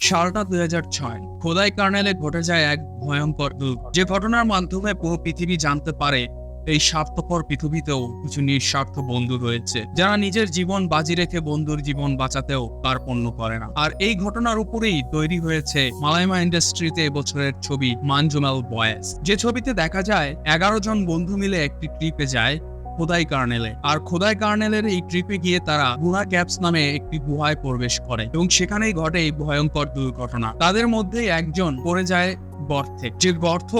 সালটা 2006। খোদাই কার্নেলে ঘটে যায় এক ভয়ঙ্কর দুর্ঘটনা, যে ঘটনার মাধ্যমে পুরো পৃথিবী জানতে পারে এই স্বার্থপর পৃথিবীতেও কিছু নিঃস্বার্থ বন্ধু রয়েছে, যারা নিজের জীবন বাজি রেখে বন্ধুর জীবন বাঁচাতেও কার্পণ্য করে না। আর এই ঘটনার উপরেই তৈরি হয়েছে মালায়ামা ইন্ডাস্ট্রিতে এবছরের ছবি মানজুমেল বয়েস, যে ছবিতে দেখা যায় 11 জন বন্ধু মিলে একটি ট্রিপে যায় খোদাই কার্নেলে। আর খোদাই কার্নেলের এই ট্রিপে গিয়ে তারা গুহা ক্যাপস নামে একটি গুহায় প্রবেশ করে এবং সেখানেই ঘটে এই ভয়ঙ্কর দুর্ঘটনা। তাদের মধ্যে একজন পড়ে যায় গর্তে, যে গর্ত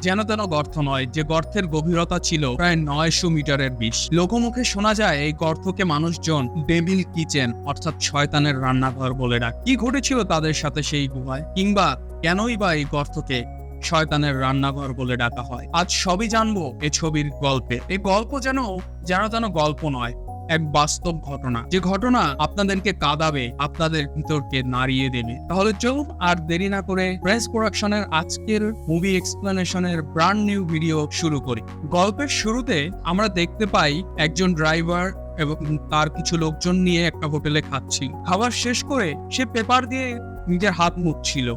যেন তেন গর্ত নয়, যে গর্তের গভীরতা ছিল প্রায় 900 মিটারের বেশি। লোকমুখে শোনা যায় এই গর্তকে মানুষজন ডেভিল কিচেন অর্থাৎ শয়তানের রান্নাঘর বলে ডাকে। কি ঘটেছিল তাদের সাথে সেই গুহায়, কিংবা কেনই বা এই গর্তকে শয়তানের রান্নাঘর বলে ডাকা হয়, আজ সবই জানবো এই ছবির গল্পে। এই গল্প যেন তেন গল্প নয়, এক বাস্তব ঘটনা, যে ঘটনা আপনাদেরকে কাঁদাবে, আপনাদের ভিতরকে নাড়িয়ে দেবে। তাহলে চলুন আর দেরি না করে প্রেস প্রোডাকশনের আজকের মুভি এক্সপ্লেনেশনের ব্র্যান্ড নিউ ভিডিও শুরু করি। গল্পের শুরুতে আমরা দেখতে পাই একজন ড্রাইভার এবং তার কিছু লোকজন নিয়ে একটা হোটেলে খাচ্ছিল। খাবার শেষ করে সে পেপার দিয়ে নিজের হাত মুছছিল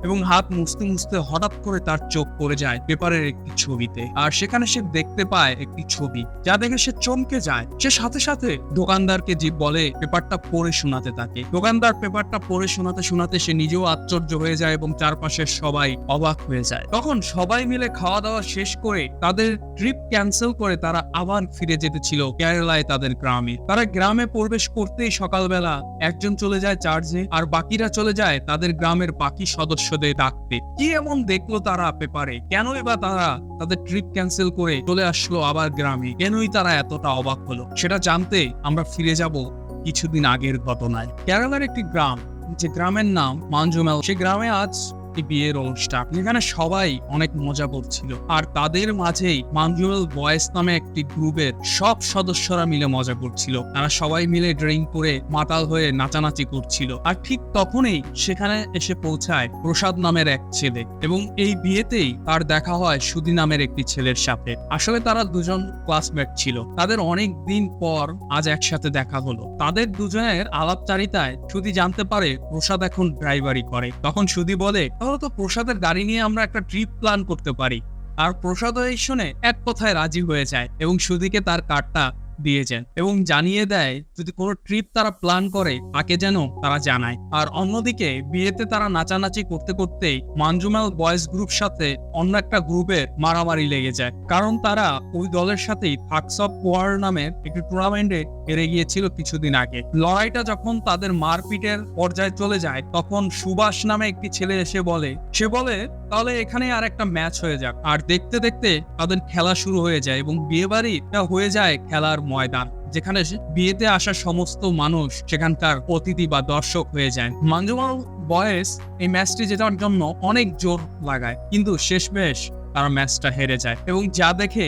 এবং হাত মুছতে মুছতে হঠাৎ করে তার চোখ পড়ে যায় পেপারের একটি ছবিতে। আর সেখানে সে দেখতে পায় একটি ছবি, যা দেখে সে চমকে যায়। সে সাথে সাথে দোকানদারকে বলে পেপারটা পড়ে শোনাতে থাকে। দোকানদার পেপারটা পড়ে শোনাতে শোনাতে সে নিজেও আশ্চর্য হয়ে যায় এবং চারপাশের সবাই অবাক হয়ে যায়। তখন সবাই মিলে খাওয়া দাওয়া শেষ করে তাদের ট্রিপ ক্যান্সেল করে তারা আবার ফিরে যেতে ছিল কেরালায় তাদের গ্রামে। তারা গ্রামে প্রবেশ করতেই সকালবেলা একজন চলে যায় চার্চে, আর বাকিরা চলে যায় তাদের গ্রামের বাকি সদস্যদের ডাকতে। কি এমন দেখলো তারা পেপারে? কেনই বা তারা তাদের ট্রিপ ক্যান্সেল করে চলে আসলো আবার গ্রামে? কেনই তারা এতটা অবাক হলো? সেটা জানতে আমরা ফিরে যাব কিছুদিন আগের ঘটনায়। কেরালার একটি গ্রাম, যে গ্রামের নাম মানজুমেল। সে গ্রামে আজ বিয়ের অনুষ্ঠান, যেখানে সবাই অনেক মজা করছিল। আর তাদের মাঝেই মানজুমেল বয়েস নামে একটি গ্রুপের সব সদস্যরা মিলে মজা করছিল। তারা সবাই মিলে ড্রিঙ্ক করে মাতাল হয়ে নাচানাচি করছিল। আর ঠিক তখনই সেখানে এসে পৌঁছায় প্রসাদ নামের এক ছেলে, এবং এই বিয়েতেই তার দেখা হয় সুধি নামের একটি ছেলের সাথে। আসলে তারা দুজন ক্লাসমেট ছিল। তাদের অনেক দিন পর আজ একসাথে দেখা হলো। তাদের দুজনের আলাপচারিতায় সুধি জানতে পারে প্রসাদ এখন ড্রাইভারি করে। তখন সুধি বলে, তাহলে তো প্রসাদের গাড়ি নিয়ে আমরা একটা ট্রিপ প্ল্যান করতে পারি। আর প্রসাদ এই শুনে এক কথায় রাজি হয়ে যায় এবং সুধিকে তার কার্ডটা দিয়ে যান এবং জানিয়ে দেয় যদি কোনো ট্রিপ তারা প্ল্যান করে তাকে যেন তারা জানায়। আর অন্যদিকে বিয়েতে তারা নাচানাচি করতে করতেই মানজুমেল বয়েজ গ্রুপ সাথে অন্য একটা গ্রুপের মারামারি লেগে যায়, কারণ তারা ওই দলের সাথেই থাগস অফ ওয়ার নামের একটি টুর্নামেন্টে হেরে গিয়েছিল কিছুদিন আগে। লড়াইটা যখন তাদের মারপিটের পর্যায়ে চলে যায়, তখন সুভাষ নামে একটি ছেলে এসে বলে তাহলে এখানে আর একটা ম্যাচ হয়ে যাক। আর দেখতে দেখতে তাদের খেলা শুরু হয়ে যায় এবং বিয়ে বাড়িটা হয়ে যায় খেলার ময়দান, যেখানে বিয়েতে আসা সমস্ত মানুষ সেখানকার অতিথি বা দর্শক হয়ে যায়। মানজুমেল বয়েস এই ম্যাচটি জেতার জন্য অনেক জোর লাগায়, কিন্তু শেষমেশ তারা ম্যাচটা হেরে যায় এবং যা দেখে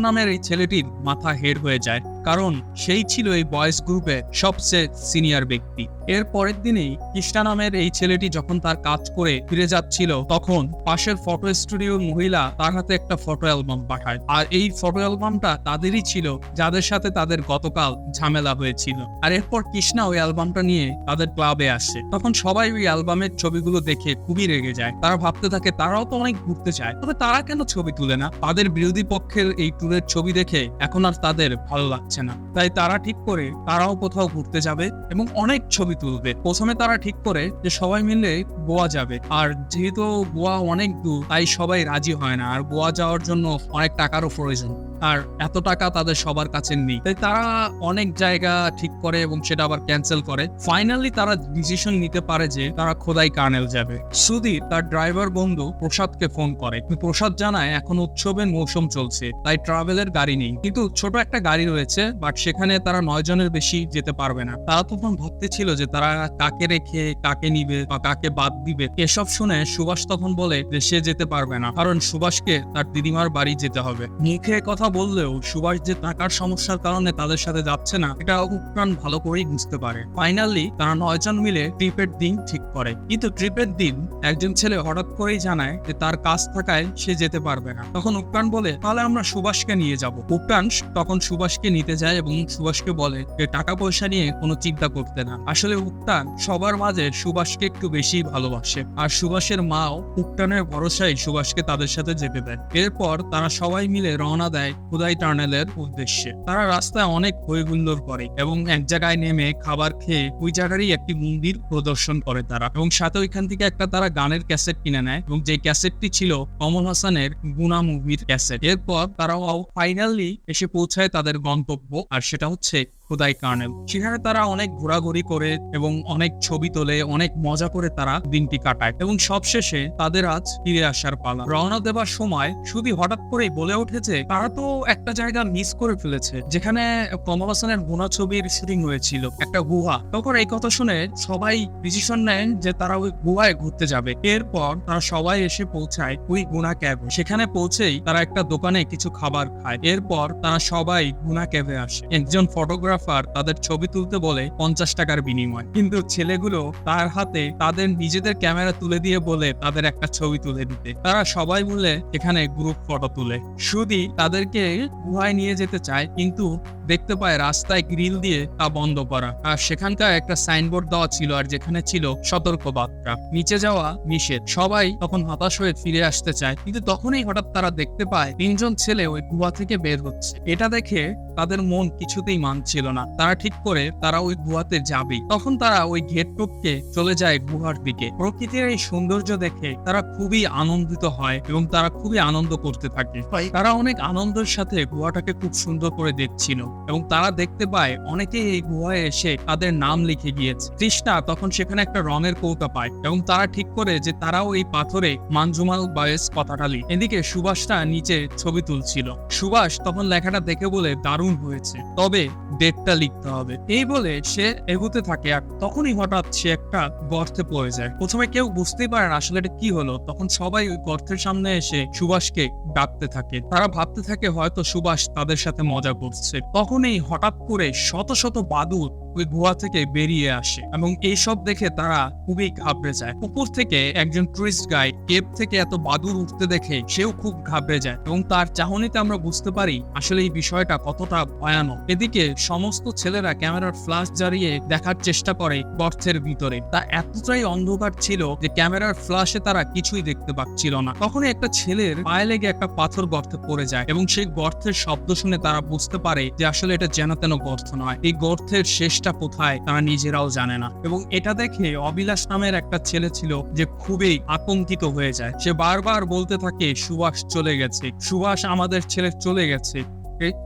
নামের এই ছেলেটির মাথা হেড হয়ে যায়, কারণ সেই ছিল এই বয়েজ গ্রুপে সবচেয়ে সিনিয়র ব্যক্তি। এর পরের দিনেই কৃষ্ণা নামের এই ছেলেটি যখন তার কাজ করে ফিরে যাচ্ছিল, তখন পাশের ফটো স্টুডিওর মহিলা তার হাতে একটা ফটো অ্যালবাম পাঠায়। আর এই ফটো অ্যালবামটা তাদেরই ছিল যাদের সাথে তাদের গতকাল ঝামেলা হয়েছিল। আর এরপর কৃষ্ণা ওই অ্যালবামটা নিয়ে তাদের ক্লাবে আসে। তখন সবাই ওই অ্যালবামের ছবিগুলো দেখে খুবই রেগে যায়। তারা ভাবতে থাকে তারাও তো অনেক ঘুরতে চায়, তবে তারা কেন ছবি তুলে না? তাদের বিরোধী পক্ষের এই ট্যুরের ছবি দেখে এখন আর তাদের ভালো লাগছে না। তাই তারা ঠিক করে তারাও কোথাও ঘুরতে যাবে এবং অনেক ছবি তুলবে। প্রথমে তারা ঠিক করে যে সবাই মিলে গোয়া যাবে, আর যেহেতু গোয়া অনেক দূর তাই সবাই রাজি হয় না, আর গোয়া যাওয়ার জন্য অনেক টাকারও প্রয়োজন, আর এত টাকা তাদের সবার কাছে নেই। তাই তারা অনেক জায়গা ঠিক করে এবং সেটা আবার ক্যান্সেল করে। ফাইনালি তারা ডিসিশন নিতে পারে যে তারা খোদাই কার্নেল যাবে। সুধীর তার ড্রাইভার বন্ধু প্রসাদকে ফোন করে। প্রসাদ জানায় এখন উৎসবের মৌসুম চলছে, তাই ট্রাভেলের গাড়ি নেই, কিন্তু ছোট একটা গাড়ি রয়েছে, বাট সেখানে তারা 9 জনের বেশি যেতে পারবে না। তারা তখন ভাবতে ছিল যে তারা কাকে রেখে কাকে নিবে বা কাকে বাদ দিবে। এসব শুনে সুভাষ তখন বলে যে সে যেতে পারবে না, কারণ সুভাষকে তার দিদিমার বাড়ি যেতে হবে। মুখে কথা বললেও সুভাষ যে টাকার সমস্যার কারণে তাদের সাথে যাচ্ছে না এটা উপপ্রাণ ভালো করেই বুঝতে পারে। ফাইনালি তারা 9 জন মিলে ট্রিপের দিন ঠিক করে, কিন্তু ট্রিপের দিন একজন ছেলে হঠাৎ করেই জানায় যে তার কাজ থাকায় সে যেতে পারবে না। তখন উপপ্রাণ বলে তাহলে আমরা সুভাষকে নিয়ে যাব। উপপ্রাণ তখন সুভাষকে নিতে যায় এবং সুভাষকে বলে যে টাকা পয়সা নিয়ে কোনো চিন্তা করতে না। আসলে উপপ্রাণ সবার মাঝে সুভাষকে একটু বেশি ভালোবাসে, আর সুভাষের মাও উপপ্রাণের ভরসায় সুভাষকে তাদের সাথে যেতে দেয়। এরপর তারা সবাই মিলে রওনা দেয় খোদাই টানেলের উদ্দেশ্যে। তারা রাস্তায় অনেক হইহুল্লোড় করে এবং এক জায়গায় নেমে খাবার খেয়ে ওই জায়গারই একটি মন্দির পরিদর্শন করে তারা, এবং সাথে ওইখান থেকে একটা তারা গানের ক্যাসেট কিনে নেয় এবং যে ক্যাসেটটি ছিল কমল হাসানের গুনা মুভির ক্যাসেট। এরপর তারা ফাইনালি এসে পৌঁছায় তাদের গন্তব্য, আর সেটা হচ্ছে খোদাই টানেল। সেখানে তারা অনেক ঘোরাঘুরি করে এবং অনেক ছবি তোলে, অনেক মজা করে তারা দিনটি কাটায় এবং সবশেষে তাদের আজ ফিরে আসার পালা। রওনা দেবার সময় শুধু হঠাৎ করেই বলে উঠেছে তারা তো একটা জায়গা মিস করে ফেলেছে যেখানে কমল হাসানের গুনা ছবির শুটিং হয়েছিল, একটা গুহা। তখন এই কথা শুনে সবাই ডিসিশন নেন যে তারা ওই গুহায় ঘুরতে যাবে। এরপর তারা সবাই এসে পৌঁছায় ওই গুনা ক্যাবে। সেখানে পৌঁছেই তারা একটা দোকানে কিছু খাবার খায়। এরপর তারা সবাই গুনা ক্যাবে আসে। একজন ফটোগ্রাফার তাদের ছবি তুলতে বলে 50 টাকার বিনিময়, কিন্তু ছেলেগুলো তার হাতে তাদের নিজেদের ক্যামেরা তুলে দিয়ে বলে তাদের একটা ছবি তুলে দিতে। তারা সবাই মিলে এখানে গ্রুপ ফটো তুলে। শুধু তাদেরকে গুহায় নিয়ে যেতে চায়, কিন্তু দেখতে পায় রাস্তায় গ্রিল দিয়ে তা বন্ধ করা, আর সেখানকার একটা সাইনবোর্ড দেওয়া ছিল আর যেখানে ছিল সতর্কবার্তা, নিচে যাওয়া নিষেধ। সবাই তখন হতাশ হয়ে ফিরে আসতে চায়, কিন্তু তখনই হঠাৎ তারা দেখতে পায় 3 জন ছেলে ওই গুহা থেকে বের হচ্ছে। এটা দেখে তাদের মন কিছুতেই মানছিল না। তারা ঠিক করে তারা ওই গুহাতে যাবে। তখন তারা ওই গেট টপকে চলে যায় গুহার দিকে। প্রকৃতির এই সৌন্দর্য দেখে তারা খুবই আনন্দিত হয় এবং তারা খুবই আনন্দ করতে থাকে। তারা অনেক আনন্দের সাথে গুহাটাকে খুব সুন্দর করে দেখছিল এবং তারা দেখতে পায় অনেকেই এই গুহায় এসে তাদের নাম লিখে গিয়েছে। তৃষ্ণা তখন সেখানে একটা রঙের কৌটা পায় এবং তারা ঠিক করে যে তারাও এই পাথরে মানজুমাল বয়েস কথাটা লিখে। এদিকে সুভাষটা নিচে ছবি তুলছিল। সুভাষ তখন লেখাটা দেখে বলে দারুণ হয়েছে, তবে ডেটটা লিখতে হবে। এই বলে সে এগোতে থাকে, আর তখনই হঠাৎ সে একটা গর্তে পড়ে যায়। প্রথমে কেউ বুঝতেই পারে না আসলে এটা কি হলো। তখন সবাই ওই গর্তের সামনে এসে সুভাষকে ডাকতে থাকে। তারা ভাবতে থাকে হয়তো সুভাষ তাদের সাথে মজা করছে। তখনই হঠাৎ করে শত শত বাদুড় ওই গুহা থেকে বেরিয়ে আসে এবং এইসব দেখে তারা খুবই ঘাবড়ে যায়। উপর থেকে একজন টুরিস্ট গাইড কেপ থেকে এত বাদুড় উঠতে দেখে সেও খুব ঘাবড়ে যায় এবং তার চাহনিতে আমরা বুঝতে পারি আসলে এই বিষয়টা কতটা ভয়ানক। এদিকে সমস্ত ছেলেরা ক্যামেরার ফ্ল্যাশ জ্বালিয়ে দেখার চেষ্টা করে গর্তের ভিতরে। তা এতটাই অন্ধকার ছিল যে ক্যামেরার ফ্ল্যাশে তারা কিছুই দেখতে পাচ্ছিল না। তখনই একটা ছেলের পায়ে লেগে একটা পাথর গর্তে পড়ে যায় এবং সেই গর্তের শব্দ শুনে তারা বুঝতে পারে যে আসলে এটা যেন তেন গর্ত নয়, এই গর্তের শেষটা কোথায় তারা নিজেরাও জানে না। এবং এটা দেখে অবিলাস নামের একটা ছেলে ছিল যে খুবই আতঙ্কিত হয়ে যায়। সে বারবার বলতে থাকে সুভাষ চলে গেছে, সুভাষ আমাদের ছেলে চলে গেছে।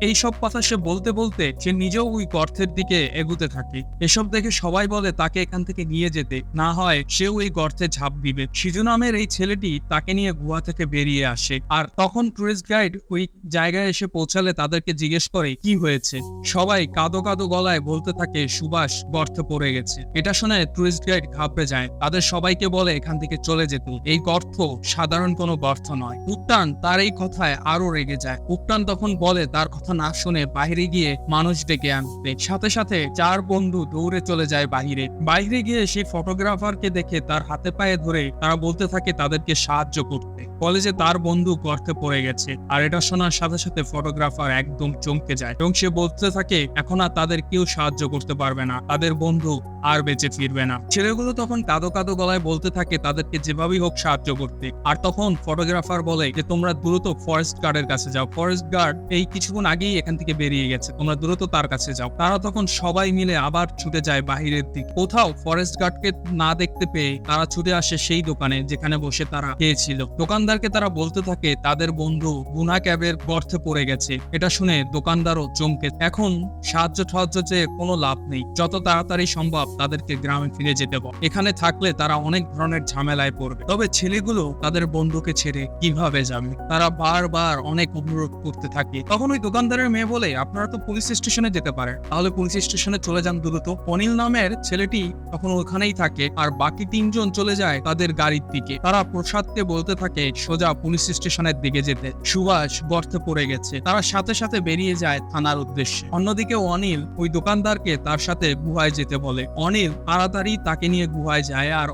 এইসব কথা সে বলতে বলতে সে নিজেও ওই গর্তের দিকে এগুতে থাকে। এসব দেখে সবাই বলে তাকে এখান থেকে নিয়ে যেতে, না হয় সেও এই গর্তে ঝাঁপ দিবে। সিজু নামের এই ছেলেটি তাকে নিয়ে গুহা থেকে বেরিয়ে আসে, আর তখন টুরিস্ট গাইড ওই জায়গায় এসে পৌঁছালে তাদেরকে জিজ্ঞেস করে কি হয়েছে। সবাই কাঁদো কাঁদো গলায় বলতে থাকে সুভাষ গর্তে পড়ে গেছে। এটা শুনে টুরিস্ট গাইড ঘাবড়ে যায়, তাদের সবাইকে বলে এখান থেকে চলে যেতে। এই গর্ত সাধারণ কোনো গর্ত নয়। উপটান তার এই কথায় আরো রেগে যায়। উপটান তখন বলে তার কথা না শুনে বাইরে গিয়ে মানুষ ডেকে আনতে। সাথে সাথে 4 বন্ধু দৌড়ে চলে যায় বাইরে গিয়ে সেই ফটোগ্রাফারকে দেখে তার হাতে পায়ে ধরে তারা বলতে থাকে তাদেরকে সাহায্য করতে। বলে যে তার বন্ধু গর্তে পড়ে গেছে। আর এটা শোনার সাথে সাথে ফটোগ্রাফার একদম চমকে যায় এবং সে বলতে থাকে এখন আর তাদের কেউ সাহায্য করতে পারবে না, তাদের বন্ধু আর বেঁচে ফিরবে না। ছেলেগুলো তখন কাঁদো কাঁদো গলায় বলতে থাকে তাদেরকে যেভাবেই হোক সাহায্য করতে। আর তখন ফটোগ্রাফার বলে যে তোমরা দ্রুত ফরেস্ট গার্ডের কাছে যাও, ফরেস্ট গার্ড এই কিছুক্ষণ আগেই এখান থেকে বেরিয়ে গেছে, তোমরা দ্রুত তার কাছে যাও। তারা তখন সবাই মিলে আবার ছুটে যায় বাহিরের দিকে। কোথাও ফরেস্ট গার্ডকে না দেখতে পেয়ে তারা ছুটে আসে সেই দোকানে যেখানে বসে তারা খেয়েছিল। দোকানদারকে তারা বলতে থাকে তাদের বন্ধু গুনা ক্যাবের গর্তে পড়ে গেছে। এটা শুনে দোকানদারও চমকে। এখন সাহায্য যে কোনো লাভ নেই, যত তাড়াতাড়ি সম্ভব তাদেরকে গ্রামে ফিরে যেতে বল, এখানে থাকলে তারা অনেক ধরনের ঝামেলায় পড়বে। তবে ছেলেগুলো তাদের বন্ধুকে ছেড়ে কিভাবে যাবে, তারা বারবার অনেক অনুরোধ করতে থাকে। তখন ওই দোকানদারের মেয়ে বলে আপনারা তো পুলিশ স্টেশনে যেতে পারেন, তাহলে পুলিশ স্টেশনে চলে যান দ্রুত। অনিল নামের ছেলেটি তখন ওখানেই থাকে আর বাকি 3 জন চলে যায় তাদের গাড়ির দিকে। তারা প্রসাদকে বলতে থাকে সোজা পুলিশ স্টেশনের দিকে যেতে। সুভাষ গর্তে পড়ে গেছে। তারা সাথে সাথে বেরিয়ে যায় থানার উদ্দেশ্যে। অন্যদিকে অনিল ওই দোকানদারকে তার সাথে গুহায় যেতে বলে। অনিল তাড়াতাড়ি তাকে নিয়ে গুহায় যায়, আর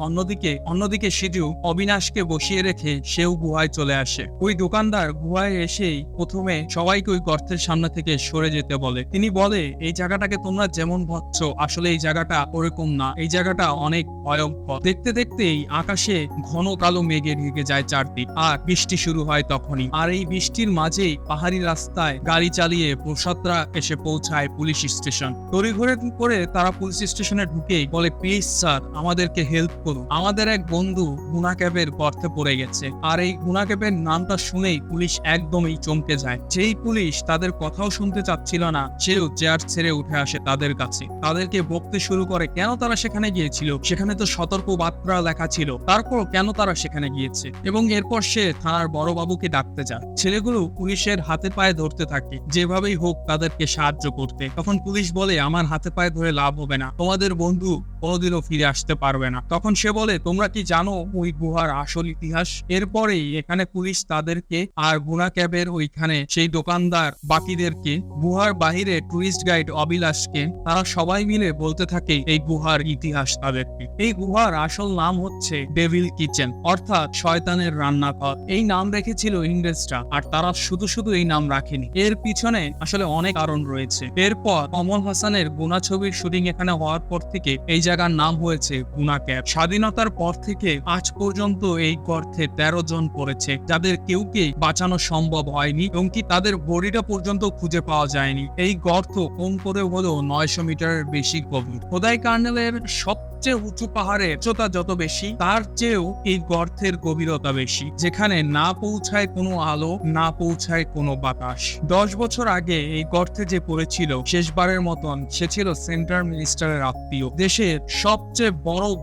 অন্যদিকে সিজু অবিনাশকে বসিয়ে রেখে সেও গুহায় চলে আসে। ওই দোকানদার গুহায় এসেই প্রথমে সবাইকে ওই গর্তের সামনে থেকে সরে যেতে বলে। তিনি বলে, এই জায়গাটাকে তোমরা যেমন ভাবছো আসলে এই জায়গাটা ওরকম না, এই জায়গাটা অনেক ভয়ঙ্কর। দেখতে দেখতেই আকাশে ঘন কালো মেঘে ঢেকে যায় চারদিক, আর বৃষ্টি শুরু হয় তখনই। আর এই বৃষ্টির মাঝেই পাহাড়ি রাস্তায় গাড়ি চালিয়ে প্রসাদরা এসে পৌঁছায় পুলিশ স্টেশন। তড়িঘড়ি করে তারা পুলিশ স্টেশনে ঢুকেই বলে, প্লিজ স্যার, আমাদেরকে হেল্প করুন, আমাদের এক বন্ধু গুনা ক্যাবের গর্তে পড়ে গেছে। আর এই গুনা ক্যাবের নামটা শুনেই পুলিশ একদমই চমকে যায়। যেই পুলিশ তাদের কথাও শুনতে চাচ্ছিল না, সেও চেয়ার ছেড়ে উঠে আসে তাদের কাছে। তাদেরকে বকতে শুরু করে কেন তারা সেখানে গিয়েছিল, সেখানে তো সতর্ক বার্তা লেখা ছিল, তারপরও কেন তারা সেখানে গিয়েছে। এবং এরপর সে থানার বড়বাবুকে ডাকতে যায়। ছেলেগুলো পুলিশের হাতে পায়ে ধরতে থাকে, যেভাবেই হোক তাদেরকে সাহায্য করতে। তখন পুলিশ বলে, আমার হাতে পায়ে ধরে লাভ হবে না, তোমাদের বন্ধু কোনোদিনও ফিরে আসতে পারবে না। তখন সে বলে, তোমরা কি জানো ওই গুহার আসল ইতিহাস? এরপরেই এখানে পুলিশ তাদেরকে আর গুনা ক্যাবের ওইখানে সেই দোকানদার বাকিদেরকে, গুহার বাহিরে টুরিস্ট গাইড অবিলাসকে, তারা সবাই মিলে বলতে থাকে এই গুহার ইতিহাস তাদেরকে। এই গুহার আসল নাম হচ্ছে ডেভিল কিচেন, অর্থাৎ শয়তানের রান্নাঘর। এই নাম রেখেছিল ইংরেজরা, আর তারা শুধু এই নাম রাখেনি, এর পিছনে আসলে অনেক কারণ রয়েছে। এরপর কমল হাসানের গুনা ছবির শুটিং এখানে হওয়ার পর থেকে এই জায়গার নাম হয়েছে গুনা ক্যাব। স্বাধীনতার পর থেকে আজ পর্যন্ত এই গর্তে 13 জন পড়েছে, যাদের কেউকে বাঁচানো সম্ভব হয়নি, এবং কি তাদের বডিটা পর্যন্ত খুঁজে পাওয়া যায়নি। এই গর্ত কম করে হলেও 900 মিটারের বেশি গভীর। খোদাই কার্নেলের সবচেয়ে উঁচু পাহাড়ের উচ্চতা যত বেশি, তার চেয়েও এই গর্তের গভীরতা বেশি, যেখানে না পৌঁছায় কোনো আলো, না পৌঁছায় কোনো বাতাস। 10 বছর আগে এই গর্তে যে পড়েছিল শেষবারের মতন, সে ছিল সেন্ট্রাল মিনিস্টারের আত্মীয়। দেশের সবচেয়ে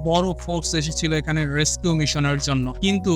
বড় ফোর্স এসেছিল এখানে রেস্কিউ মিশনের জন্য, কিন্তু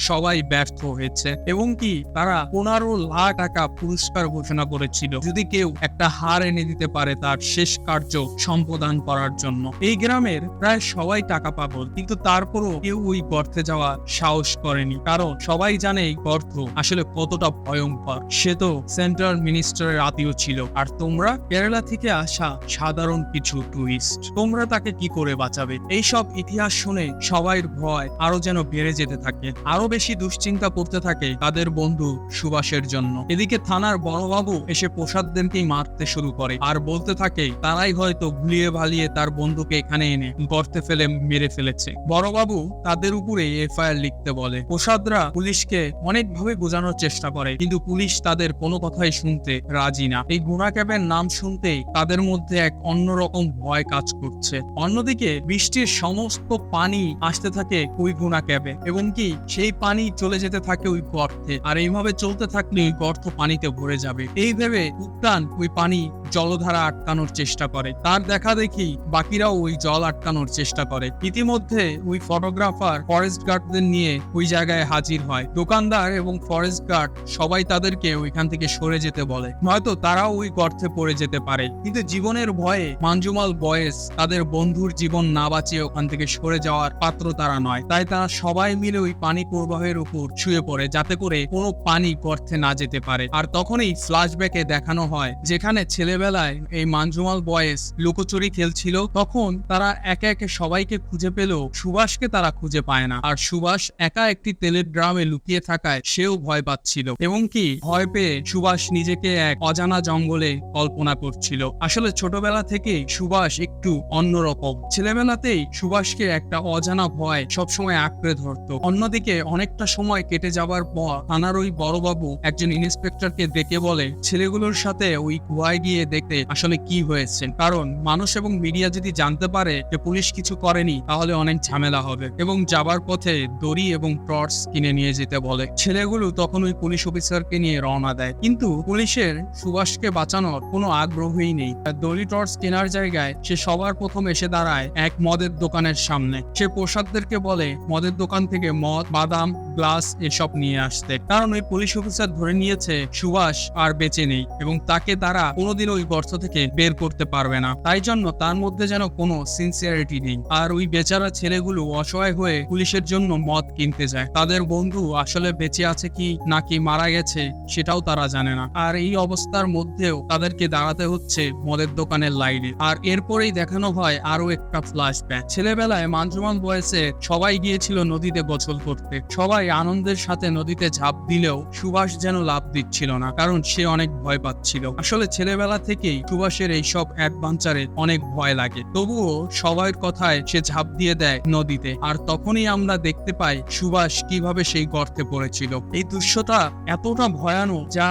সবাই ব্যর্থ হয়েছে, এবং কি তারা 15 লাখ টাকা পুরস্কার ঘোষণা করেছিল যদি কেউ একটা হার এনে দিতে পারে তার শেষ কার্য সম্পাদন করার জন্য। এই গ্রামের প্রায় সবাই টাকা পাগল, কিন্তু তারপরও কেউ ওই গর্তে যাওয়া সাহস করেনি, কারণ সবাই জানে এই গর্ত আসলে কতটা ভয়ঙ্কর। সে তো সেন্ট্রাল মিনিস্টারের আত্মীয় ছিল, আর তোমরা কেরালা থেকে আসা সাধারণ কিছু টুরিস্ট, তোমরা তাকে কি করে বাঁচাবে? এইসব ইতিহাস শুনে সবাই ভয় আরো যেন বেড়ে যেতে থাকে, আরো বেশি দুশ্চিন্তা করতে থাকে তাদের বন্ধু সুভাষের জন্য। এদিকে থানার বড়বাবু এসে প্রসাদদেরকেই মারতে শুরু করে, আর বলতে থাকে তারাই হয়তো ভুলিয়ে ভালিয়ে তার বন্ধুকে এখানে এনে গর্তে ফেলে মেরে ফেলেছে। বড়বাবু তাদের উপরে এফআইআর লিখতে বলে। প্রসাদরা পুলিশকে অনেকভাবে বোঝানোর চেষ্টা করে, কিন্তু পুলিশ তাদের কোনো কথাই শুনতে রাজি না। এই গুনা ক্যাবের নাম শুনতেই তাদের মধ্যে এক অন্যরকম ভয় কাজ করছে। অন্যদিকে বৃষ্টির সমস্ত পানি আসতে থাকে ওই গুনা ক্যাবে, এবং কি সেই পানি চলে যেতে থাকে ওই গর্তে, আর এইভাবে চলতে থাকলে ওই গর্ত পানিতে ভরে যাবে। এই ভেবে উত্তান ওই পানি জলধারা আটকানোর চেষ্টা করে, তার দেখা দেখি বাকিরাও ওই জল আটকানোর চেষ্টা করে। ইতিমধ্যে ওই ফটোগ্রাফার ফরেস্ট গার্ডদের নিয়ে ওই জায়গায় হাজির হয়। দোকানদার এবং ফরেস্ট গার্ড সবাই তাদেরকে ওইখান থেকে সরে যেতে বলে, নয়তো তারাও ওই গর্তে পড়ে যেতে পারে। কিন্তু জীবনের ভয়ে মানজুমাল বয়েস তাদের বন্ধুর জীবন না বাঁচিয়ে ওখান থেকে সরে যাওয়ার পাত্র তারা নয়, তাই তারা সবাই মিলে ওই পানি প্রবাহের উপর শুয়ে পড়ে, যাতে করে কোনো পানি গর্তে না যেতে পারে। আর তখনই ফ্ল্যাশব্যাকে দেখানো হয় যেখানে ছেলেবেলায় এই মানজুমাল বয়েস লুকোচুরি খেলছিল, তখন তারা একে একে সবাইকে খুঁজে পেলেও সুভাষকে তারা খুঁজে পায় না। আর সুভাষ একা একটি তেলের ড্রামে লুকিয়ে থাকায় সেও ভয় পাচ্ছিল, এবং কি ভয় পেয়ে সুভাষ নিজেকে এক অজানা জঙ্গলে কল্পনা করছিল। আসলে ছোটবেলা থেকে সুভাষ একটু অন্যরকম। ছেলেবেলাতেই সুভাষকে একটা অজানা ভয় সবসময় আঁকড়ে ধরতো। অন্যদিকে অনেকটা সময় কেটে যাবার পর থানার ওই বড়বাবু একজন ইন্সপেক্টরকে ডেকে বলে ছেলেগুলোর সাথে ওই গুহায় গিয়ে দেখতে আসলে কি হয়েছে, কারণ মানুষ এবং মিডিয়া যদি জানতে পারে যে পুলিশ কিছু করেনি তাহলে অনেক ঝামেলা হবে, এবং যাবার পথে দড়ি এবং টর্চ কিনে নিয়ে যেতে বলে। ছেলেগুলো তখন ওই পুলিশ অফিসারকে নিয়ে রওনা দেয়, কিন্তু পুলিশের সুভাষকে বাঁচানোর কোনো আগ্রহই নেই। দড়ি টর্চ কেনার জায়গায় সে সবার প্রথম এসে দাঁড়ায় এক মদের দোকানের সামনে। সে প্রসাদদেরকে বলে মদের দোকান থেকে মদ, বাদাম, গ্লাস এসব নিয়ে আসতে, কারণ ওই পুলিশ অফিসার ধরে নিয়েছে সুভাষ আর বেঁচে নেই, এবং তাকে তারা কোনোদিন ওই গর্ত থেকে বের করতে পারবে না। তাই জন্য তার মধ্যে যেন কোনো সিনসিয়ারিটি সিকিউরিটি নেই। আর ওই বেচারা ছেলেগুলো অসহায় হয়ে পুলিশের জন্য মদ কিনতে যায়। তাদের বন্ধু আসলে বেঁচে আছে কি নাকি মারা গেছে সেটাও তারা জানে না। আর এই অবস্থার মধ্যেও তাদেরকে দাঁড়াতে হচ্ছে মদের দোকানের লাইনে। আর এরপরেই দেখানো হয় আরো একটা ফ্ল্যাশব্যাক। ছেলেবেলায় মানজুমান বয়সে সবাই গিয়েছিল নদীতে গোসল করতে। সবাই আনন্দের সাথে নদীতে ঝাঁপ দিলেও সুভাষ যেন লাফ দিচ্ছিল না, কারণ সে অনেক ভয় পাচ্ছিল। আসলে ছেলেবেলা থেকেই সুভাষের এইসব অ্যাডভেঞ্চারে অনেক ভয় লাগে, তবুও সবার কথায় সে ঝাঁপ দিয়ে দেয় নদীতে। আর তখনই আমরা দেখতে পাই সুভাষ কিভাবে সেই গর্তে পড়েছিল। এই দৃশ্যটা এতটা ভয়ানক যা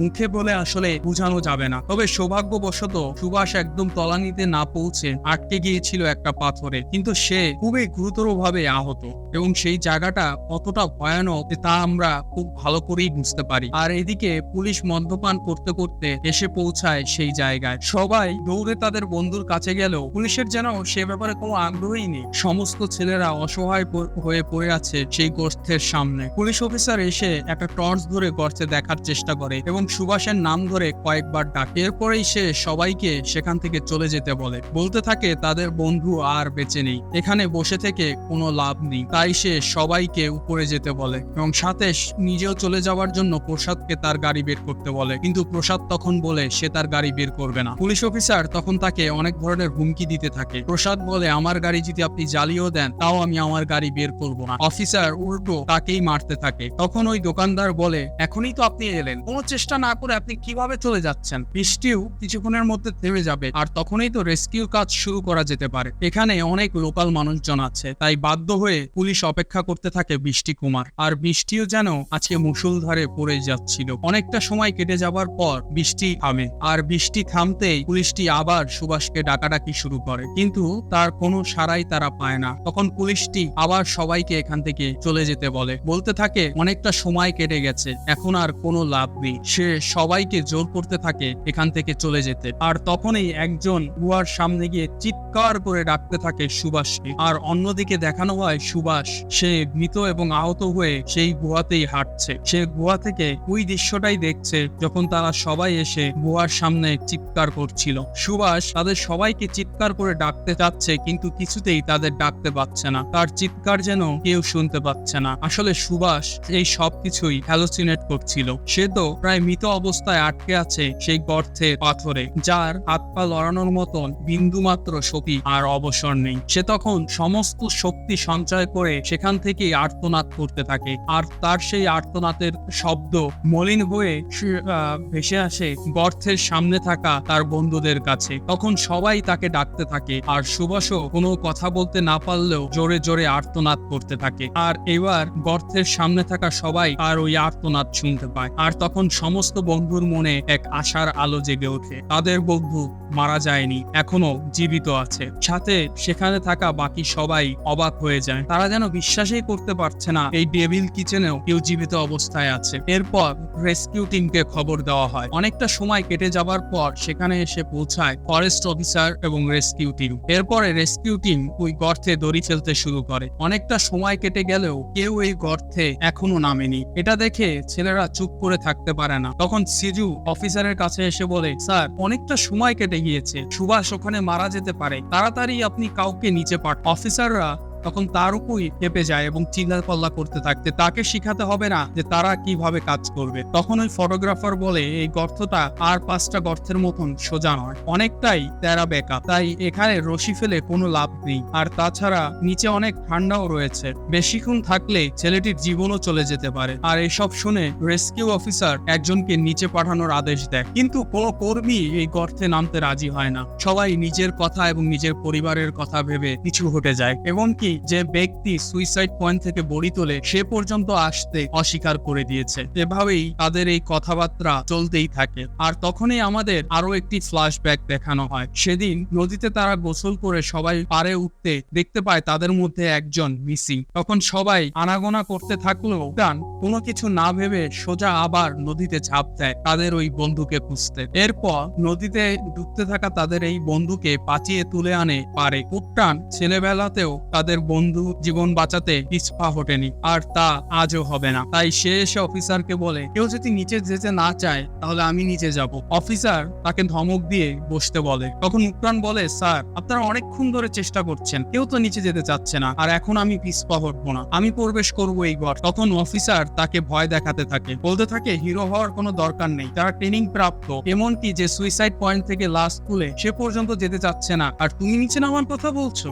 মুখে বলে আসলে বোঝানো যাবে না। তবে সৌভাগ্যবশত সুভাষ একদম তলানিতে না পৌঁছে আটকে গিয়েছিল একটা পাথরে, কিন্তু সে খুবই গুরুতরভাবে আহত এবং সেই জায়গাটা কতটা ভয়ানক তা আমরা খুব ভালো করেই বুঝতে পারি। আর এদিকে পুলিশ মদ্যপান করতে করতে এসে পৌঁছায় সেই জায়গায়। সবাই দৌড়ে তাদের বন্ধুর কাছে গেলেও পুলিশের যেন সে ব্যাপারে কোনো আগ্রহই নেই। সমস্ত ছেলেরা অসহায় হয়ে পড়ে আছে সেই গর্তের সামনে। পুলিশ অফিসার এসে একটা টর্চ ধরে গর্তে দেখার চেষ্টা করে এবং সুভাষের নাম ধরে কয়েকবার ডাকে। এরপরেই সে সবাইকে সেখান থেকে চলে যেতে বলতে থাকে তাদের বন্ধু আর বেঁচে নেই, এখানে বসে থেকে কোনো লাভ নেই। তাই সে সবাইকে উপরে যেতে বলে এবং সাথে নিজেও চলে যাওয়ার জন্য প্রসাদকে তার গাড়ি বের করতে বলে, কিন্তু প্রসাদ তখন বলে সে তার গাড়ি বের করবে না। পুলিশ অফিসার তখন তাকে অনেক ধরনের হুমকি দিতে থাকে। প্রসাদ বলে আমার গাড়ি যদি আপনি জ্বালিয়েও দেন তাও আমি আমার গাড়ি বের করব না। অফিসার উল্টো তাকেই মারতে থাকে। তখন ওই দোকানদার বলে এখনই তো আপনি এলেন, কোনো চেষ্টা না করে আপনি কিভাবে চলে যাচ্ছেন? বৃষ্টিও কিছুক্ষণের মধ্যে থেমে যাবে আর তখনই তো রেস্কিউ কাজ শুরু করা যেতে পারে। এখানে অনেক লোকাল মানুষজন আছে, তাই বাধ্য হয়ে পুলিশ অপেক্ষা করতে থাকে বৃষ্টি কুমার। আর বৃষ্টিও যেন আজকে মুষলধারে পড়ে যাচ্ছিল। অনেকটা সময় কেটে যাবার পর বৃষ্টি থামে, আর বৃষ্টি থামতেই পুলিশটি আবার সুভাষকে ডাকাডাকি শুরু করে, কিন্তু তার কোনো সাড়াই তারা পায় না। তখন পুলিশটি আবার সবাইকে এখান থেকে চলে যেতে বলতে থাকে অনেকটা সময় কেটে গেছে, এখন আর কোনো লাভ নেই। সে সবাইকে জোর করতে থাকে এখান থেকে চলে যেতে। আর তখনই একজন গুহার সামনে গিয়ে চিৎকার করে ডাকতে থাকে সুভাষকে। আর অন্যদিকে দেখানো হয় সুভাষ সে মৃত এবং আহত হয়ে সেই গুহাতেই হাঁটছে। সে গুহা থেকে ওই দৃশ্যটাই দেখছে যখন তারা সবাই এসে গুহার সামনে চিৎকার করছিল। সুভাষ তাদের সবাইকে চিৎকার করে ডাকতে চাচ্ছে, কিন্তু কিছুতেই তাদের ডাকতে পাচ্ছে না। তার চিৎকার যেন কেউ শুনতে পাচ্ছে না। আসলে সুভাষ এই সবকিছুই হ্যালোসিনেট করছিল। সে তো প্রায় মৃত অবস্থায় আটকে আছে সেই গর্তের পাথরে, যার হাত পা লড়ানোর মতন বিন্দু মাত্র শক্তি আর অবসর নেই। সে তখন সমস্ত শক্তি সঞ্চয় করে সেখান থেকে আর্তনাদ করতে থাকে। আর তার সেই আর্তনাদের শব্দ মলিন হয়ে ভেসে আসে গর্তের সামনে থাকা তার বন্ধুদের কাছে। তখন সবাই তাকে ডাকতে থাকে, আর সুভাষও কোনো কথা বলতে না পারলেও জোরে জোরে আর্তনাদ করতে থাকে। আর এবার গর্তের সামনে থাকা সবাই আর ওই আর্তনাদ শুনতে পায়। আর তখন সমস্ত বন্ধুর মনে এক আশার আলো জেগে ওঠে। তাদের বন্ধু মারা যায়নি, এখনো জীবিত আছে। সাথে সেখানে থাকা বাকি সবাই অবাক হয়ে যায়। তারা যেন বিশ্বাসই করতে পারছে না এই ডেভিল কিচেনেও কেউ জীবিত অবস্থায় আছে। এরপর রেস্কিউ টিমকে খবর দেওয়া হয়। অনেকটা সময় কেটে যাবার পর সেখানে এসে পৌঁছায় ফরেস্ট অফিসার এবং রেস্কিউ টিম। এরপরে রেস্কিউ টিম ওই গর্তে দড়ি ফেলতে শুরু করে। অনেকটা সময় কেটে গেলেও কেউ এই গর্তে এখনো নামেনি। এটা দেখে ছেলেরা চুপ করে থাকতে পারে না। তখন সিজু অফিসারের কাছে এসে বলে, স্যার অনেকটা সময় কেটে গিয়েছে, সুভাষ ওখানে মারা যেতে পারে, তাড়াতাড়ি আপনি কাউকে নিচে পাঠান। অফিসাররা তখন তার উপরই চেপে যায় এবং চিল্লাপাল্লা করতে থাকতে তাকে শিখাতে হবে না যে তারা কিভাবে কাজ করবে। তখন ওই ফটোগ্রাফার বলে এই গর্তটা আর 5টা গর্তের মতন সোজা নয়, অনেকটাই তেরা বেঁকা, তাই এখানে রশি ফেলে কোনো লাভ নেই। আর তাছাড়া নিচে অনেক ঠান্ডাও রয়েছে, বেশিক্ষণ থাকলে ছেলেটির জীবনও চলে যেতে পারে। আর এসব শুনে রেস্কিউ অফিসার একজনকে নিচে পাঠানোর আদেশ দেয়, কিন্তু কোনো কর্মী এই গর্তে নামতে রাজি হয় না। সবাই নিজের কথা এবং নিজের পরিবারের কথা ভেবে পিছু হটে যায়। এমনকি যে ব্যক্তি সুইসাইড পয়েন্ট থেকে বড়ি তোলে সে পর্যন্ত আসতে অস্বীকার করে দিয়েছে। এভাবেই তাদের এই কথাবার্তা চলতেই থাকে। আর তখনই আমাদের আরো একটি ফ্ল্যাশব্যাক দেখানো হয়। সেদিন নদীতে তারা গোসল করে সবাই পারে উঠতে দেখতে পায় তাদের মধ্যে একজন মিসিং। তখন সবাই আনাগোনা করতে থাকলেও কোনো কিছু না ভেবে সোজা আবার নদীতে ঝাঁপ দেয় তাদের ওই বন্ধুকে খুঁজতে। এরপর নদীতে ডুবতে থাকা তাদের এই বন্ধুকে বাঁচিয়ে তুলে আনে পারে। উত্তান ছেলেবেলাতেও তাদের বন্ধু জীবন বাঁচাতে পিছপা হটেনি, আর তা আজও হবে না। তাই সে এসে অফিসারকে বলে, কেউ যদি নিচে যেতে না চায় তাহলে আমি নিচে যাব। অফিসার তাকে ধমক দিয়ে বসতে বলে। তখন উকরান বলে, স্যার আপনারা অনেকক্ষণ ধরে চেষ্টা করছেন, কেউ তো নিচে যেতে চাচ্ছে না, আর এখন আমি পিছপা হটবো না, আমি প্রবেশ করবো এই ঘর। তখন অফিসার তাকে ভয় দেখাতে থাকে, বলতে থাকে হিরো হওয়ার কোনো দরকার নেই, তারা ট্রেনিং প্রাপ্ত, এমনকি যে সুইসাইড পয়েন্ট থেকে লাস্ট স্কুলে সে পর্যন্ত যেতে চাচ্ছে না, আর তুমি নিচে নামার কথা বলছো।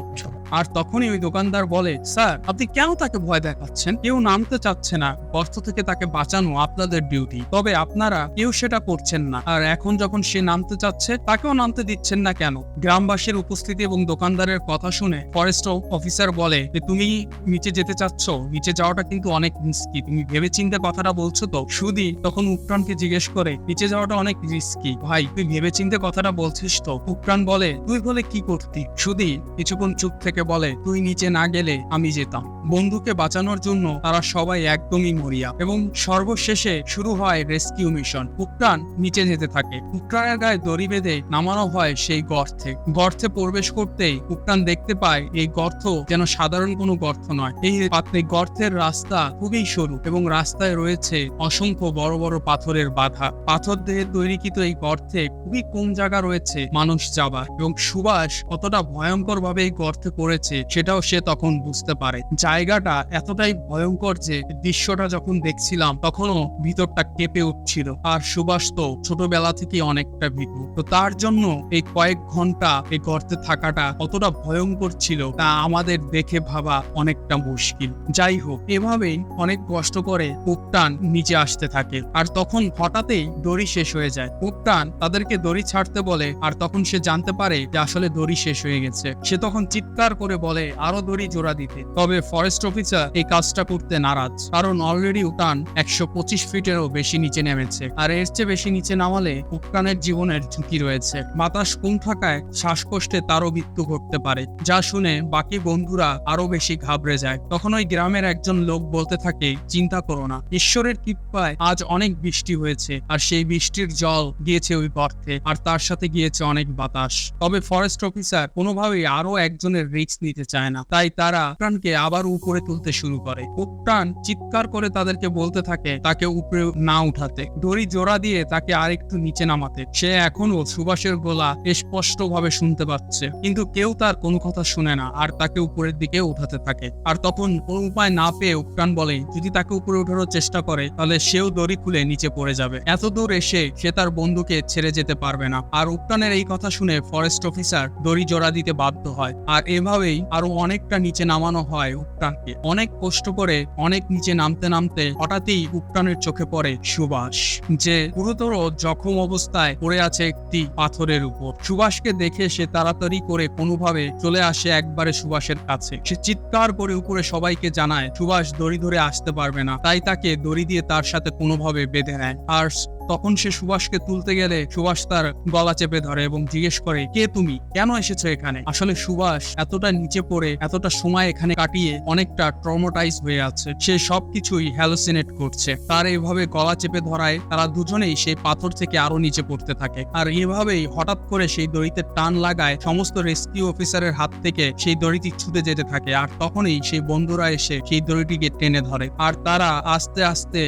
আর তখনই ওই দোকানদার বলে, স্যার আপনি কেন তাকে ভয় দেখাচ্ছেন, কেউ নামতে চাচ্ছে না, গর্ত থেকে তাকে বাঁচানো আপনাদের ডিউটি, তবে আপনারা কেউ সেটা করছেন না, আর এখন যখন সে নামতে চাচ্ছে তাকেও নামতে দিচ্ছেন না কেন? গ্রামবাসীর উপস্থিতি এবং দোকানদারের কথা শুনে ফরেস্ট অফিসার বলে যে তুমি নিচে যেতে চাচ্ছ, নিচে যাওয়াটা কিন্তু অনেক রিস্কি, তুমি ভেবেচিন্তে কথাটা বলছো তো? সুধি তখন উকরানকে জিজ্ঞেস করে, নিচে যাওয়াটা অনেক রিস্কি ভাই, তুই ভেবেচিন্তে কথাটা বলছিস তো? উকরান বলে, তুই বলে কি করতি? সুধি কিছুক্ষণ চুপ থেকে বলে, তুই নিচে না গেলে আমি যেতাম। বন্ধুকে বাঁচানোর জন্য তারা সবাই একদমই মরিয়া, এবং সর্বশেষে শুরু হয় রেস্কিউ মিশন। উকরান নিচে যেতে থাকে, উকরানের গায়ে দড়ি বেঁধে নামানো হয় সেই গর্তে। গর্তে প্রবেশ করতেই উকরান দেখতে পায় এই গর্ত যেন সাধারণ কোনো গর্ত নয়। এই গর্তের রাস্তা খুবই সরু, এবং রাস্তায় রয়েছে অসংখ্য বড় বড় পাথরের বাধা। পাথর দিয়ে তৈরিকৃত এই গর্তে খুবই কম জায়গা রয়েছে মানুষ যাবার, এবং সুভাষ কতটা ভয়ঙ্কর ভাবে এই গর্তে পড়েছে সেটাও সে তখন বুঝতে পারে। জায়গাটা এতটাই ভয়ঙ্কর যে দৃশ্যটা যখন দেখছিলাম তখনও ভিতরটা কেঁপে উঠছিল। আর সুভাষ তো ছোটবেলা থেকে অনেকটা ভীতু, তো তার জন্য এই কয়েক ঘন্টা এই গর্তে থাকাটা কতটা ভয়ঙ্কর ছিল তা আমাদের দেখে ভাবা অনেকটা মুশকিল। যাই হোক, এভাবেই অনেক কষ্ট করে উকরান নিচে আসতে থাকে, আর তখন হঠাৎই দড়ি শেষ হয়ে যায়। উকরান তাদেরকে দড়ি ছাড়তে বলে, আর তখন সে জানতে পারে যে আসলে দড়ি শেষ হয়ে গেছে। সে তখন চিৎকার করে বলে আরো দড়ি জোড়া দিতে, তবে ফরেস্ট অফিসার এই কাজটা করতে নারাজ, কারণ অলরেডি উকরান 125 ফিটেরও বেশি নিচে নেমেছে, আর এর চেয়ে বেশি নিচে নামালে উকরানের জীবনের ঝুঁকি রয়েছে। বাতাস কম থাকায় শ্বাসকষ্টে তারও মৃত্যু ঘটতে পারে, যা শুনে বাকি বন্ধুরা আরো বেশি ঘাবড়ে যায়। তখন ওই গ্রামের একজন লোক বলতে থাকে, চিন্তা করো না, ঈশ্বরের কৃপায় আজ অনেক বৃষ্টি হয়েছে, আর সেই বৃষ্টির জল গিয়েছে ওই গর্তে, আর তার সাথে গিয়েছে অনেক বাতাস। তবে ফরেস্ট অফিসার কোনোভাবেই আরো একজনের রিস্ক নিতে চায় না, তাই তারা উকরানকে আবার উপরে তুলতে শুরু করে। উকরান চিৎকার করে তাদেরকে বলতে থাকে তাকে উপরে না উঠাতে, দড়ি জোড়া দিয়ে তাকে আরেকটু নিচে নামাতে। সে এখনো সুভাষের গলা স্পষ্ট ভাবে শুনতে পাচ্ছে, কিন্তু কেউ তার কোনো কথা শুনে না, আর তাকে উপরের দিকে উঠাতে থাকে। আর তখন কোনো উপায় না পেয়ে উকরান বলে, যদি তাকে উপরে উঠানোর চেষ্টা করে তাহলে সেও দড়ি খুলে নিচে পড়ে যাবে, এত দূর এসে সে তার বন্ধুকে ছেড়ে যেতে পারবে না। আর উকরানের এই কথা শুনে ফরেস্ট অফিসার দড়ি জোড়া দিতে বাধ্য হয়, আর এভাবেই আরো অনেকটা নিচে নামানো হয় উকরানকে। অনেক কষ্ট করে অনেক নিচে নামতে নামতে হঠাৎই উকরানের চোখে পড়ে সুভাষ, যে গুরুতর জখম অবস্থায় পড়ে আছে একটি পাথরের উপর। সুভাষকে দেখে সে তাড়াতাড়ি করে কোনোভাবে চলে আসে একবারে সুভাষের কাছে। সে চিৎকার করে উপরে সবাইকে জানায় সুভাষ দড়ি ধরে আসতে পারবে না, তাই তাকে দড়ি দিয়ে তার সাথে কোনোভাবে বেঁধে নেয়। আর তখন সে সুভাষকে তুলতে গেলে সুভাষ তার গলা চেপে ধরে এবং জিজ্ঞেস করে, কে তুমি, কেন এসেছো এখানে? আসলে সুভাষ এতটা নিচে পড়ে এতটা সময় এখানে কাটিয়ে অনেকটা ট্রমাটাইজ হয়ে আছে, সে সবকিছুই হ্যালোসিনেট করছে। তার এইভাবে গলা চেপে ধরায় তারা দুজনেই সেই পাথর থেকে আরো নিচে পড়তে থাকে। আর এভাবেই হঠাৎ করে সেই দড়িতে টান লাগায় সমস্ত রেস্কিউ অফিসারের হাত থেকে সেই দড়িটি ছুটে যেতে থাকে, আর তখনই সেই বন্ধুরা এসে সেই দড়িটিকে টেনে ধরে, আর তারা আস্তে আস্তে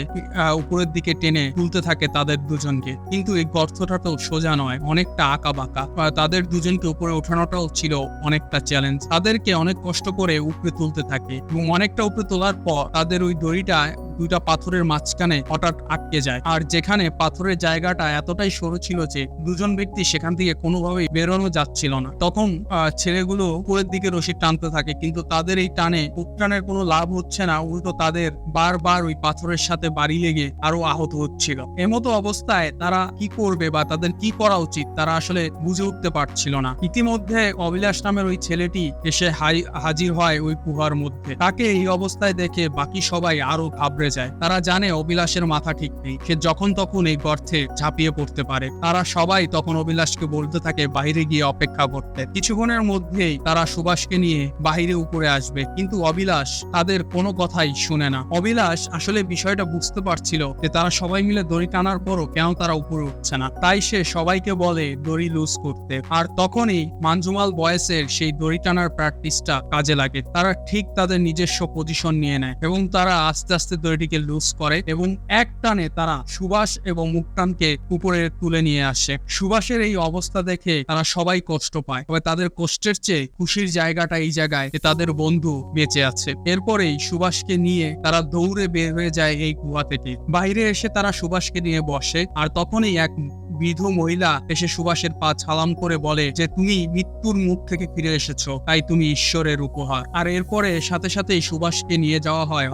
উপরের দিকে টেনে তুলতে থাকে তাদের দুজনকে। কিন্তু এই গর্তটা তো সোজা নয়, অনেকটা আঁকা বাঁকা, তাদের দুজনকে উপরে ওঠানোটাও ছিল অনেকটা চ্যালেঞ্জ। তাদেরকে অনেক কষ্ট করে উপরে তুলতে থাকে, এবং অনেকটা উপরে তোলার পর তাদের ওই দড়িটা দুইটা পাথরের মাঝখানে হঠাৎ আটকে যায়, আর যেখানে পাথরের জায়গাটা এতটাই সরু ছিল যে দুজন ব্যক্তি সেখান থেকে কোনোভাবেই বেরোনো যাচ্ছিল না। তখন ছেলেগুলো উপরের দিকে রশি টানতে থাকে, কিন্তু তাদের এই টানে উকরানের কোনো লাভ হচ্ছে না, উল্টো তাদের বারবার ওই পাথরের সাথে বাড়ি লেগে আরো আহত হচ্ছিল। এমতো অবস্থায় তারা কি করবে বা তাদের কি করা উচিত তারা আসলে বুঝে উঠতে পারছিল না। ইতিমধ্যে অবিলাস নামের ওই ছেলেটি এসে হাজির হয় ওই গুহার মধ্যে। তাকে এই অবস্থায় দেখে বাকি সবাই আরো ঘাবড়ে যায়। তারা জানে অবিলাসের মাথা ঠিক নেই, সে যখন তখন এই গর্তে ঝাঁপিয়ে পড়তে পারে। তারা সবাই তখন অবিলাসকে বলতে থাকে বাইরে গিয়ে অপেক্ষা করতে। কিছুক্ষণের মধ্যেই তারা সুভাষকে নিয়ে বাইরে উপরে আসবে, কিন্তু অবিলাস তাদের কোনো কথাই শুনে না। অবিলাস আসলে বিষয়টা বুঝতে পারছিল যে তারা সবাই মিলে দড়ি টানার পরও কেন তারা উপরে উঠছে না, তাই সে সবাইকে বলে দড়ি লুজ করতে। আর তখনই মানজুমাল বয়েসের সেই দড়ি টানার প্র্যাকটিসটা কাজে লাগে। তারা ঠিক তাদের নিজস্ব পজিশন নিয়ে নেয় এবং তারা আস্তে আস্তে দড়িটিকে লুজ করে এবং এক টানে তারা সুভাষ এবং মুক্তানকে উপরে তুলে নিয়ে আসে। সুভাষের এই অবস্থা দেখে তারা সবাই কষ্ট পায়, তবে তাদের কষ্টের চেয়ে খুশির জায়গাটা এই জায়গায় যে তাদের বন্ধু বেঁচে আছে। এরপরেই সুভাষকে নিয়ে তারা দৌড়ে বের হয়ে যায় এই গুহা থেকে। বাইরে এসে তারা সুভাষকে নিয়ে বসে, আর তখনই এক বৃদ্ধ মহিলা এসে সুভাষের পা ছালাম করে বলে যে তুমি মৃত্যুর মুখ থেকে ফিরে এসেছো, তাই তুমি ঈশ্বরের উপহার। আর এরপরে সাথে সাথেই সুভাষকে নিয়ে যাওয়া হয়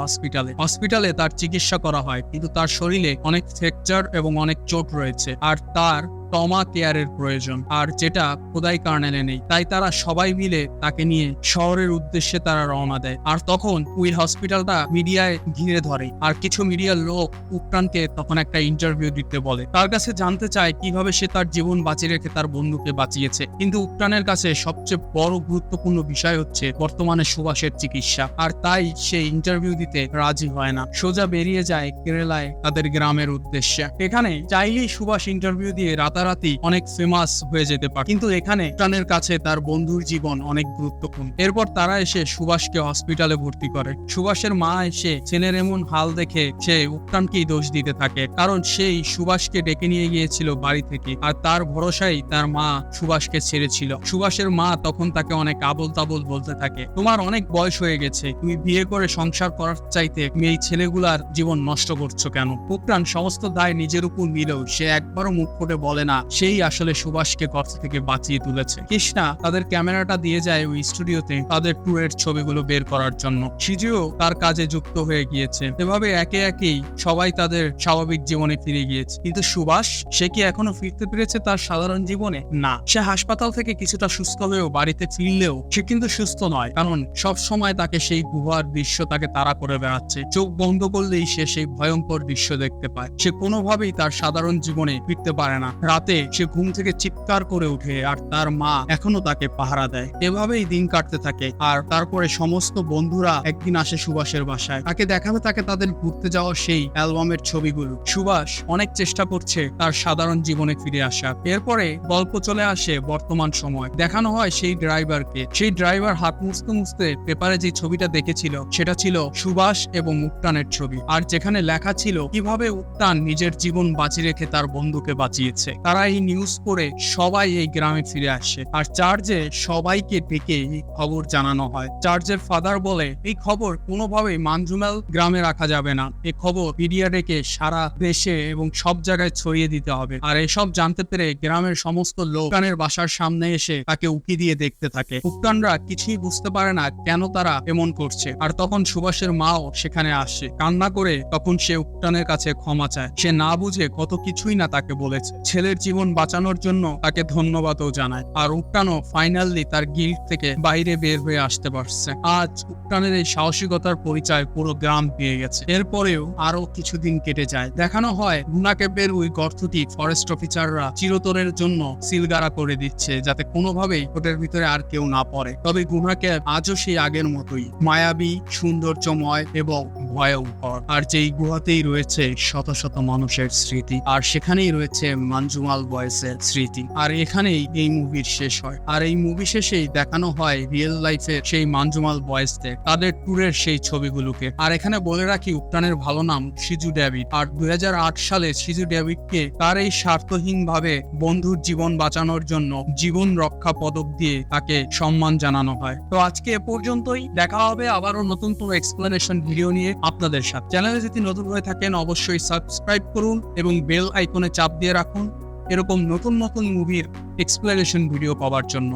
হসপিটালে তার চিকিৎসা করা হয়, কিন্তু তার শরীরে অনেক ফ্র্যাকচার এবং অনেক চোট রয়েছে আর তার ট্রমা কেয়ারের প্রয়োজন, আর যেটা খোদাই কার্নেলে নেই। তাই তারা সবাই মিলে তাকে নিয়ে শহরের উদ্দেশ্যে তারা রওনা দেয়। আর তখন ওই হসপিটালটা মিডিয়ায় ঘিরে ধরে, আর কিছু মিডিয়ার লোক উপটানকে তখন একটা ইন্টারভিউ দিতে বলে। তার কাছে জানতে চায় কিভাবে সে তার জীবন বাঁচিয়ে রেখে তার বন্ধুকে বাঁচিয়েছে। কিন্তু উপটানের কাছে সবচেয়ে বড় গুরুত্বপূর্ণ বিষয় হচ্ছে বর্তমানে সুভাষের চিকিৎসা, আর তাই সে ইন্টারভিউ দিতে রাজি হয় না। সোজা বেরিয়ে যায় কেরালায় তাদের গ্রামের উদ্দেশ্যে। এখানে চাইলেই সুভাষ ইন্টারভিউ দিয়ে রাতারাতি অনেক ফেমাস হয়ে যেতে পারে, কিন্তু এখানে উপটানের কাছে তার বন্ধুর জীবন অনেক গুরুত্বপূর্ণ। এরপর তারা এসে সুভাষকে হসপিটালে ভর্তি করে। সুভাষের মা এসে ছেলের এমন হাল দেখে সে উপটানকেই দোষ দিতে থাকে, কারণ সেই সুভাষকে ডেকে নিয়ে গিয়েছিল বাড়ি থেকে, আর তার ভরসায় তার মা সুভাষকে ছেড়েছিল। সুভাষের মা তখন তাকে অনেক আবল তাবল বলতে থাকে, তোমার অনেক বয়স হয়ে গেছে, তুমি বিয়ে করে সংসার করার চাইতে তুমি এই ছেলেগুলার জীবন নষ্ট করছো কেন। উপটান সমস্ত দায় নিজের উপর নিলেও সে একবারও মুখ ফুটে বলে না সেই আসলে সুভাষকে গর্ত থেকে বাঁচিয়ে তুলেছে। কৃষ্ণা তাদের ক্যামেরাটা দিয়ে যায় ওই স্টুডিওতে তাদের ট্যুরের ছবিগুলো বের করার জন্য। সিজুও তার কাজে যুক্ত হয়ে গিয়েছে। এভাবে একে একেই সবাই তাদের স্বাভাবিক জীবনে ফিরে গিয়েছে, কিন্তু সুভাষ সে কি এখনো ফিরতে পেরেছে তার সাধারণ জীবনে? না, সে হাসপাতাল থেকে কিছুটা সুস্থ হয়েও বাড়িতে ফিরলেও সে কিন্তু সুস্থ নয়, কারণ সব সময় তাকে সেই গুহার দৃশ্য তাকে তাড়া করে বেড়াচ্ছে। চোখ বন্ধ করলেই সে সেই ভয়ঙ্কর দৃশ্য দেখতে পায়। সে কোনোভাবেই তার সাধারণ জীবনে ফিরতে পারে না। রাতে সে ঘুম থেকে চিৎকার করে ওঠে, আর তার মা এখনো তাকে পাহারা দেয়। এভাবেই দিন কাটতে থাকে। আর তারপরে সমস্ত বন্ধুরা একদিন আসে সুভাষের বাসায়, তাকে দেখাবে তাকে তাদের ঘুরতে যাওয়া সেই অ্যালবামের ছবিগুলো। সুভাষ অনেক চেষ্টা করছে তার সাধারণ জীবনে ফিরে আসার। এরপরে গল্প চলে আসে বর্তমান সময়। দেখানো হয় সেই ড্রাইভারকে। সেই ড্রাইভার হাত মুছতে মুছতে পেপারে যে ছবিটা দেখেছিল সেটা ছিল সুভাষ এবং উপটানের ছবি, আর যেখানে লেখা ছিল কিভাবে উপটান নিজের জীবন বাঁচিয়ে রেখে তার বন্ধুকে বাঁচিয়েছে। তারা এই নিউজ পড়ে সবাই এই গ্রামে ফিরে আসে, আর চার্চে সবাইকে ডেকে এই খবর জানানো হয়। চার্চের ফাদার বলে এই খবর কোনোভাবেই মানজুমাল গ্রামে রাখা যাবে না, এই খবর মিডিয়া ডেকে সারা দেশে এবং সব জায়গায় ছড়িয়ে দিতে হবে। আর এসব জানতে পেরে গ্রামের সমস্ত লোক উপটানের বাসার সামনে এসে তাকে উকি দিয়ে দেখতে থাকে। উপটানরা কিছুই বুঝতে পারে না কেন তারা এমন করছে। আর তখন সুভাষের মাও সেখানে আসে, কান্না করে তখন সে উপটানের কাছে ক্ষমা চায়। সে না বুঝে কত কিছুই না তাকে বলেছে। ছেলের জীবন বাঁচানোর জন্য তাকে ধন্যবাদও জানায়। আর উপটানও ফাইনালি তার গিল্ড থেকে বাইরে বের হয়ে আসতে পারছে। আজ উপটানের এই সাহসিকতার পরিচয় পুরো গ্রাম পেয়ে গেছে। এরপরেও আরো কিছুদিন কেটে যায়। দেখানো হয় গুনা কেপের ওই গর্তটি ফরেস্ট অফিসাররা চিরতরের জন্য সিলগারা করে দিচ্ছে, যাতে কোনোভাবেই ওটার ভিতরে আর কেউ না পড়ে। তবে গুনা কেপ আজও সেই আগের মতোই মায়াবী, সৌন্দর্যময় এবং ভয়ঙ্কর। আর যেই গুহাতেই রয়েছে শত শত মানুষের স্মৃতি, আর সেখানেই রয়েছে মানজুমাল বয়েসের স্মৃতি। আর এখানেই এই মুভির শেষ হয়। আর এই মুভি শেষেই দেখানো হয় রিয়েল লাইফের সেই মানজুমাল বয়েসদের তাদের ট্যুরের সেই ছবিগুলোকে। আর এখানে বলে রাখি উপটানের ভালো নাম সিজু ডেভিড। আর 2008 সালে সিজু ডেভিডকে তার এই স্বার্থহীন ভাবে বন্ধুর জীবন বাঁচানোর জন্য জীবন রক্ষা পদক দিয়ে তাকে সম্মান জানানো হয়। তো আজকে এ পর্যন্তই। দেখা হবে আবারও নতুন কোনো এক্সপ্লেনেশন ভিডিও নিয়ে আপনাদের সাথে। চ্যানেলে যদি নতুন হয়ে থাকেন অবশ্যই সাবস্ক্রাইব করুন এবং বেল আইকনে চাপ দিয়ে রাখুন এরকম নতুন নতুন মুভির এক্সপ্লেনেশন ভিডিও পাওয়ার জন্য।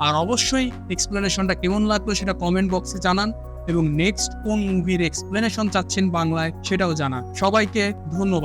আর অবশ্যই এক্সপ্লেনেশনটা কেমন লাগলো সেটা কমেন্ট বক্সে জানান, এবং নেক্সট কোন মুভির এক্সপ্লেনেশন চাচ্ছেন বাংলায় সেটাও জানান। সবাইকে ধন্যবাদ।